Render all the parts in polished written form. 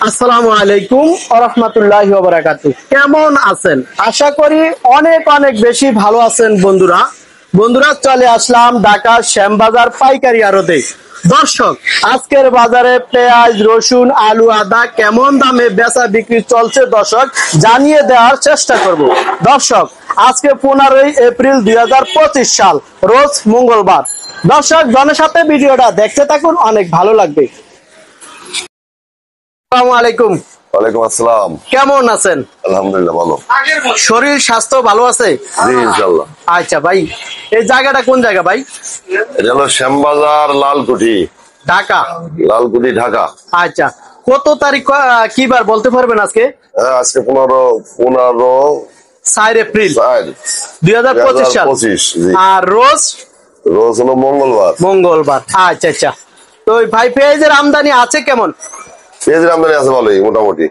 আসসালামু আলাইকুম ওয়া রাহমাতুল্লাহি ওয়া বারাকাতুহু। কেমন আছেন? আশা করি অনেক অনেক বেশি ভালো আছেন বন্ধুরা চলে আসলাম ঢাকা শ্যামবাজার পাইকারি আড়তে। দর্শক, আজকের বাজারে পেঁয়াজ, রসুন, আলু, আদা কেমন দামে বেচা বিক্রি চলছে দর্শক জানিয়ে দেওয়ার চেষ্টা করব। দর্শক, আজকে 15 এপ্রিল 2025 সাল, রোজ মঙ্গলবার। দর্শক, জনের সাথে ভিডিওটা দেখতে থাকুন, অনেক ভালো লাগবে। আসসালামু আলাইকুম। ওয়ালাইকুম আসসালাম। কেমন আছেন? আলহামদুলিল্লাহ ভালো। শরীর স্বাস্থ্য ভালো আছে? জি ইনশাআল্লাহ। আচ্ছা ভাই, এই জায়গাটা কোন জায়গা ভাই? এটা হলো শ্যামবাজার লালকুঠি, ঢাকা। লালকুঠি ঢাকা। আচ্ছা, কত তারিখ কি বার বলতে পারবেন আজকে? আজকে 15 4 এপ্রিল 2025 সাল। 2025। জি। আর রোজ হলো মঙ্গলবার। আচ্ছা আচ্ছা। তো ভাই, পেঁয়াজের আমদানি আছে কেমন? পেঁয়াজের আমদানি আছে ভালোই, মোটামুটি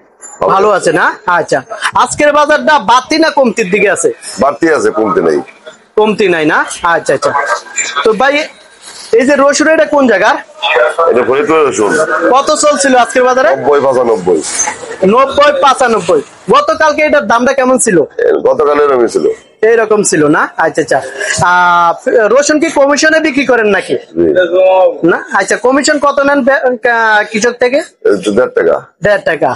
ভালো আছে না? আচ্ছা, আজকের বাজারটা বাড়তি না কমতির দিকে আছে? বাড়তি আছে, কমতে নেই। কমতি নাই না? আচ্ছা আচ্ছা। তো ভাই, এই যে রসুন, এটা কোন জায়গার? এটা ফরিদপুর রসুন। কত চলছিল আজকের বাজারে? 90-95। 90-95। গতকালকে এটার দামটা কেমন ছিল? গতকাল এরকম ছিল। এইরকম ছিল না? আচ্ছা আচ্ছা। রসুন কি কমিশনে বিক্রি করেন নাকি? না। আচ্ছা, কমিশন কত নেন কৃষক থেকে? 1.5 টাকা। 1.5 টাকা।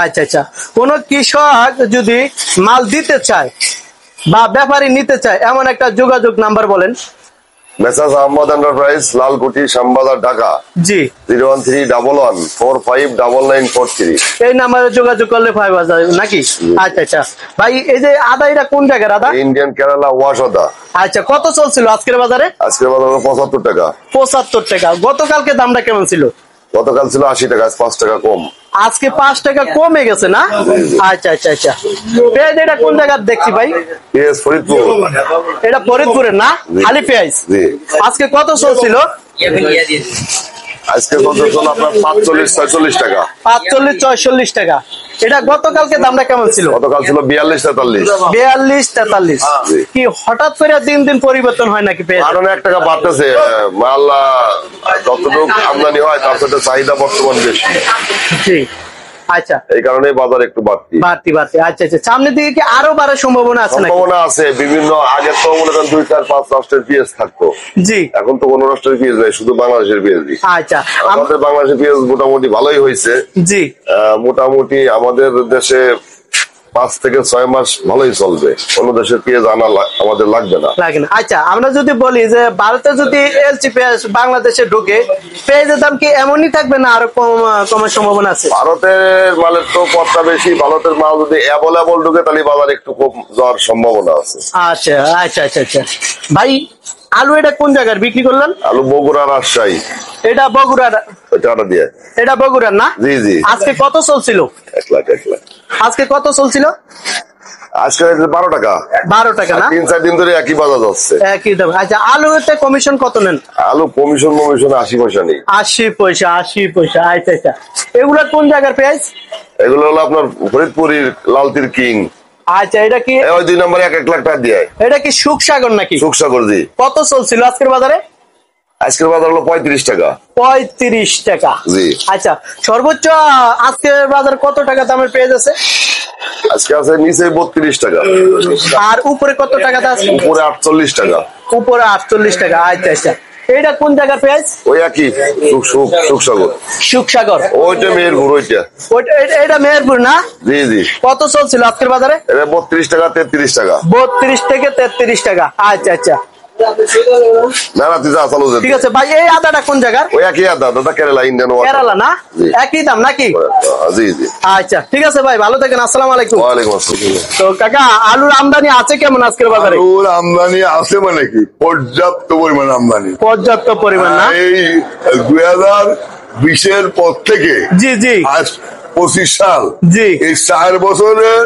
আচ্ছা আচ্ছা। কোন কৃষক যদি মাল দিতে চায় বা ব্যাপারী নিতে চায়, এমন একটা যোগাযোগ নাম্বার বলেন। মেসাজ আহমদ এন্টারপ্রাইজ, লালকুঠি, শ্যামবাজার, ঢাকা। জি। 01311459943। এই নাম্বারে যোগাযোগ করলে পাওয়া যায় নাকি? আচ্ছা আচ্ছা। ভাই, এই যে আদা, এটা কোন জায়গার আদা? ইন্ডিয়ান কেরালা ওয়াশ আদা। আচ্ছা, কত চলছিল আজকের বাজারে? আজকের বাজার 75 টাকা। 75 টাকা। গতকালকে দামটা কেমন ছিল? গতকাল ছিল 80 টাকা, আজ 5 টাকা কম। আজকে 5 টাকা কমে গেছে না? আচ্ছা আচ্ছা আচ্ছা। পেঁয়াজ এটা কোন জায়গার দেখছি ভাই? পেঁয়াজ ফরিদপুর। এটা ফরিদপুরের না? খালি পেঁয়াজ। জি। আজকে কত চলছিল? আজকে কত চল আপনার 45-46 টাকা। 45-46 টাকা। এটা গতকালকে দামটা কেমন ছিল? গতকাল ছিল 42-43। 42-43। কি হঠাৎ করে দিন দিন পরিবর্তন হয় নাকি পেঁয়াজ? কারণ 1 টাকা বাড়তেছে, মাল যতটুকু আমদানি হয় তার সাথে চাহিদা বর্তমান বেশি। জি। আচ্ছা, এই কারণে বাজার একটু বাড়তি। আচ্ছা আচ্ছা। সামনের দিকে কি আরো বাড়ার সম্ভাবনা আছে নাকি? সম্ভাবনা আছে বিভিন্ন। আগে তো মনে করেন 2-4-5 রাষ্ট্রের পেঁয়াজ থাকতো। জি। এখন তো কোনো রাষ্ট্রের পেঁয়াজ নেই, শুধু বাংলাদেশের পেঁয়াজ। আচ্ছা, আমাদের বাংলাদেশের পেঁয়াজ মোটামুটি ভালোই হয়েছে। জি। মোটামুটি আমাদের দেশে 5 থেকে 6 মাস ভালোই চলবে। অন্য দেশের পেঁয়াজ আনা আমাদের লাগবে না। আচ্ছা, আমরা যদি বলি যে ভারতে যদি এলচি পেঁয়াজ বাংলাদেশে ঢুকে, পেঁয়াজের দাম কি এমনই থাকবে না আরো কমার সম্ভাবনা আছে? ভারতের মালের তো পথটা বেশি। ভারতের মাল যদি অ্যাভেলেবল ঢুকে তাহলে বাজার একটু কম যাওয়ার সম্ভাবনা আছে। আচ্ছা আচ্ছা আচ্ছা আচ্ছা। ভাই, আলু এটা কোন জায়গার বিক্রি করলেন? আলু বগুড়া, রাজশাহী। এটা বগুড়ার? টাটা দিয়ে। এটা বগুড়ার না? জি জি। আজকে কত চলছিল? 1 লাখ। আজকে কত চলছিল? আজকে 12 টাকা। 12 টাকা না? 3-4 দিন ধরে একই বাজার যাচ্ছে। একই দাম। আচ্ছা, আলুতে কমিশন কত নেন? আলু কমিশন 80 পয়সা নেই। 80 পয়সা। 80 পয়সা। আচ্ছা আচ্ছা। এগুলা কোন জায়গার পেঁয়াজ? এগুলো হলো আপনার ফরিদপুরের লালতির কিং। আচ্ছা, এটা কি ওই 2 নম্বরে 1 লাখ টাকা দিয়ে? এটা কি সুখসাগর নাকি? সুখসাগর। জি। কত চলছিল আজকের বাজারে? আজকের বাজার হলো 35 টাকা। 35 টাকা। জি। আচ্ছা, সর্বোচ্চ আজকের বাজার কত টাকা দামের পেঁয়াজ আছে? আজকে আছে নিচে 32 টাকা। আর উপরে কত টাকা আছে? উপরে 48 টাকা। উপরে 48 টাকা। আচ্ছা আচ্ছা। এটা কোন জায়গার পেঁয়াজ? ওই একই সুখসাগর। সুখসাগর। ওইটা মেহেরপুর। এটা মেহেরপুর না? জি জি। কত চলছিল আজকের বাজারে? এটা 32 টাকা, 33 টাকা। 32 থেকে 33 টাকা। আচ্ছা আচ্ছা। না না, চালু। ঠিক আছে ভাই, এই আদাটা কোন জায়গার? ওই একই আদা, দাদা কেরালা, ইন্ডিয়ান। কেরালা না? একই দাম নাকি? জি জি। আচ্ছা, ঠিক আছে ভাই, ভালো থাকেন। আসসালামু আলাইকুম। ওয়ালাইকুম আসসালাম। তো কাকা, আলুর আমদানি আছে কেমন আজকের বাজারে? আলুর আমদানি আছে মানে কি, পর্যাপ্ত পরিমাণ আমদানি। পর্যাপ্ত পরিমাণ না? এই 2020-এর পর থেকে জি জি। আজ 25 সাল, জি। এই 4 বছরের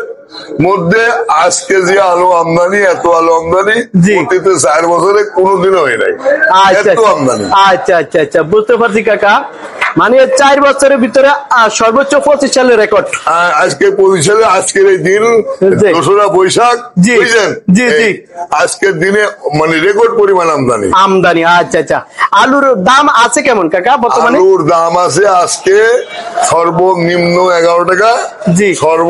মধ্যে আজকে যে আলু আমদানি, এত আলু আমদানি অতীতে 4 বছরে কোনোদিনও হয় নাই। আচ্ছা এত আমদানি। আচ্ছা আচ্ছা আচ্ছা, বুঝতে পারছি কাকা। মানে 4 বছরের ভিতরে সর্বোচ্চ 25 সালের রেকর্ড। আজকে 25 সালে আজকের এই দিন জি। 2রা বৈশাখ, জি। বুঝলেন? জি, জি। আজকের দিনে মানে রেকর্ড পরিমাণ আমদানি। আমদানি, আচ্ছা আচ্ছা। আলুর দাম আছে কেমন কাকা বর্তমানে? আলুর দাম আছে আজকে সর্বনিম্ন 11 টাকা, জি। সর্ব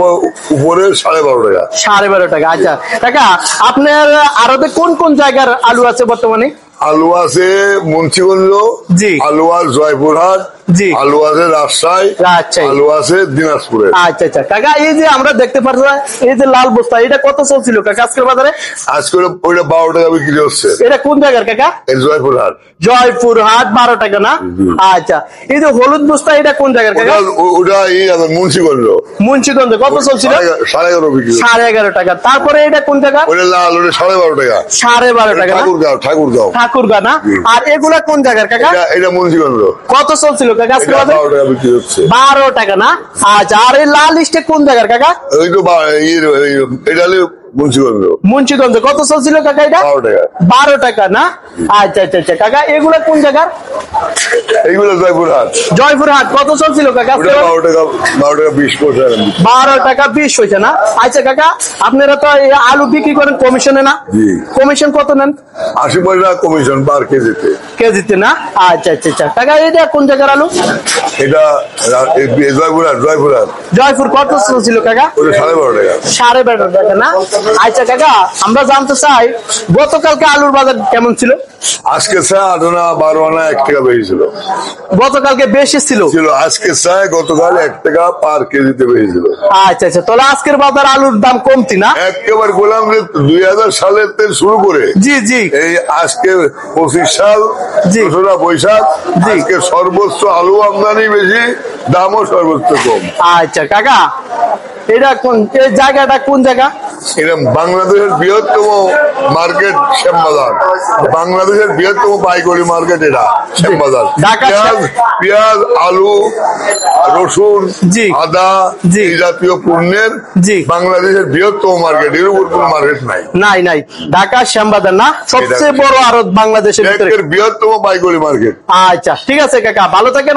উপরে 12.5 টাকা। 12.5 টাকা, আচ্ছা। কাকা আপনার আরতে কোন কোন জায়গার আলু আছে বর্তমানে? আলু আছে মুন্সিগঞ্জ, জি। আলু আছে জয়পুরহাট, জি। আলু আছে রাজশাহী, রাজশাহী। আলু আছে দিনাজপুরে। আচ্ছা আচ্ছা কাকা, এই যে আমরা দেখতে পাচ্ছি এই যে লাল বস্তা, এটা কত চলছিল কাকা আজকের বাজারে? আজকে ওইটা 12 টাকা বিক্রি হচ্ছে। এটা কোন জায়গার কাকা? এই জয়পুরহাট। জয়পুরহাট 12 টাকা না? আচ্ছা। এই যে হলুদ বস্তা, এটা কোন জায়গার কাকা? ওটা মুন্সিগঞ্জ। মুন্সিগঞ্জ কত চলছিল? 11.5 বিক্রি হচ্ছে। 11.5 টাকা। তারপরে এটা কোন জায়গা? ওটা লাল, ওটা 12.5 টাকা। 12.5 টাকা না? ঠাকুরগাঁও। ঠাকুরগা না? আর এগুলা কোন জায়গার কাকা? এটা মুন্সিগঞ্জ। কত চলছিল কাকা আজকের এটা বাজারে? 12 টাকা বিক্রি হচ্ছে। 12 টাকা না? আচ্ছা। আর এই লাল লিস্টে কোন জায়গার কাকা? ওই তো এটা হলো মুন্সিগঞ্জ। মুন্সিগঞ্জ কত চলছিল কাকা এটা? 12 টাকা। 12 টাকা না? আচ্ছা আচ্ছা আচ্ছা কাকা, এগুলা কোন জায়গার? এইগুলো জয়পুরহাট। জয়পুরহাট কত চলছিল কাকা ওটা আজকের? 12 টাকা, 12 টাকা 20 পয়সা। 12 টাকা 20 হয়েছে না? আচ্ছা কাকা, আপনারা তো এই আলু বিক্রি করেন কমিশনে না? জি। কমিশন কত নেন? 80 পয়সা কমিশন পার কেজিতে। কেজিতে না? আচ্ছা আচ্ছা আচ্ছা কাকা, এটা কোন জায়গার আলু? এটা জয়পুরহাট। জয়পুর কত চলছিল কাকা? ওটা 12.5 টাকা। 12.5 টাকা না? আচ্ছা কাকা, আমরা জানতে চাই গতকালকে আলুর বাজার কেমন ছিল? আজকে চা 8 আনা 12 আনা 1 টাকা বেশি ছিল। গতকালকে বেশি ছিল। আজকে চা গতকাল 1 টাকা পার কেজিতে বেশি ছিল। আচ্ছা আচ্ছা, তাহলে আজকের বাজার আলুর দাম কমতি না? একেবারে গোলাম যে 2000 সালের থেকে শুরু করে জি জি এই আজকে 25 সাল, জি। 2রা বৈশাখ, জি। আজকে সর্বোচ্চ আলু আমদানি বেশি, দামও সর্বোচ্চ কম। আচ্ছা কাকা, এটা কোন এই জায়গাটা কোন জায়গা? এটা বাংলাদেশের বৃহত্তম মার্কেট শ্যামবাজার। বাংলাদেশের বৃহত্তম পাইকারি মার্কেট এটা শ্যামবাজার। ঢাকা পেঁয়াজ, আলু, রসুন, জি। আদা, জি। এই জাতীয় পণ্যের জি। বাংলাদেশের বৃহত্তম মার্কেট। এর উপর কোন মার্কেট নাই। নাই নাই, ঢাকা শ্যামবাজার না? সবচেয়ে বড় আড়ত বাংলাদেশের ভিতরে। এর বৃহত্তম পাইকারি মার্কেট। আচ্ছা ঠিক আছে কাকা, ভালো থাকেন।